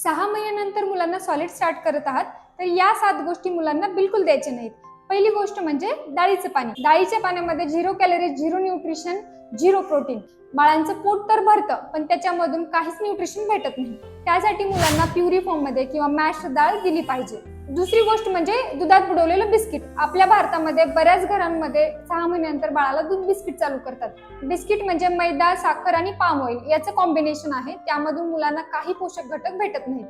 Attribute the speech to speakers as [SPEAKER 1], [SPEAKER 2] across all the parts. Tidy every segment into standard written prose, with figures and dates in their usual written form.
[SPEAKER 1] 6 महिन्यानंतर मुलांना solid start करत आहात तर या 7 गोष्टी मुलांना बिलकुल द्यायच्या नाहीत। पहिली गोष्ट म्हणजे डाळीचं पाणी। डाळीच्या पाण्यामध्ये 0 कॅलरीज, 0 न्यूट्रिशन, 0 प्रोटीन। बाळांचं पोट तर भरतं पण त्याच्यामधून काहीच न्यूट्रिशन भेटत नाही। त्यासाठी मुलांना प्युरी फॉर्म मध्ये किंवा मॅश डाळ दिली पाहिजे। दुसरी गोष्ट म्हणजे दुधात बुडवलेलं बिस्किट। आपल्या भारतामध्ये बऱ्याच घरांमध्ये 6 महिन्यानंतर बाळाला दूध बिस्किट चालू करतात। बिस्किट म्हणजे मैदा, साखर आणि पाम ऑइल याचं कॉम्बिनेशन आहे, त्यामधून मुलांना काही पोषक घटक भेटत नाहीत।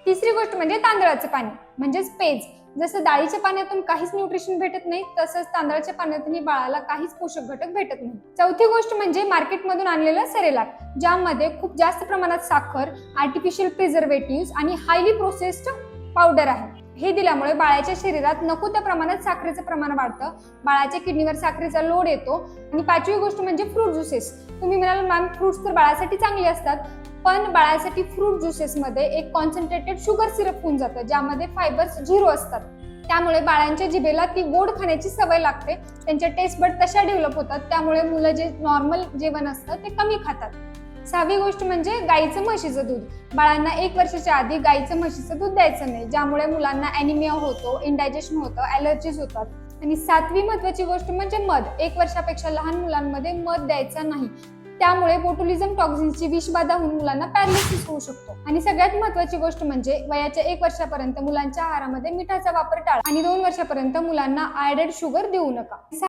[SPEAKER 1] तिसरी गोष्ट म्हणजे तांदळाचं पाणी म्हणजेच पेज। जसं डाळीच्या पाण्यातून काहीच न्यूट्रिशन भेटत नाही तसंच तांदळाच्या पाण्यातूनही बाळाला काहीच पोषक घटक भेटत नाही। चौथी गोष्ट म्हणजे मार्केटमधून आणलेलं सेरेलॅक, ज्यामध्ये खूप जास्त प्रमाणात साखर, आर्टिफिशियल प्रिझर्वेटिव्ह आणि हायली प्रोसेस्ड पावडर आहे। हे दिल्यामुळे बाळाच्या शरीरात नको त्या प्रमाणात साखरेचं प्रमाण वाढतं, बाळाच्या किडनीवर साखरेचा लोड येतो। आणि पाचवी गोष्ट म्हणजे फ्रूट ज्युसेस। तुम्ही म्हणाल मॅम फ्रूट्स तर बाळासाठी चांगले असतात, पण बाळासाठी फ्रूट ज्युसेस मध्ये एक कॉन्सन्ट्रेटेड शुगर सिरप होऊन जातं, ज्यामध्ये फायबर्स 0 असतात। त्यामुळे बाळांच्या जिभेला ती गोड खाण्याची सवय लागते, त्यांच्या टेस्ट बड तशा डेव्हलप होतात, त्यामुळे मुलं जे नॉर्मल जेवण असतं ते कमी खातात। 6वी गोष्ट म्हणजे गाईचं म्हशीचं दूध। बाळांना 1 वर्षाच्या आधी गाईचं म्हशीचं दूध द्यायचं नाही, ज्यामुळे मुलांना ॲनिमिया होतो, इंडायजेशन होतं, ॲलर्जीज होतात। आणि 7वी महत्त्वाची गोष्ट म्हणजे मध। 1 वर्षापेक्षा लहान मुलांमध्ये मध द्यायचा नाही, त्यामुळे बोटुलिझम टॉक्सिन्सची विषबाधा होऊन मुलांना पॅरालिसिस होऊ शकतो। आणि सगळ्यात महत्त्वाची गोष्ट म्हणजे वयाच्या 1 वर्षापर्यंत मुलांच्या आहारामध्ये मिठाचा वापर टाळा आणि 2 वर्षापर्यंत मुलांना ॲडेड शुगर देऊ नका।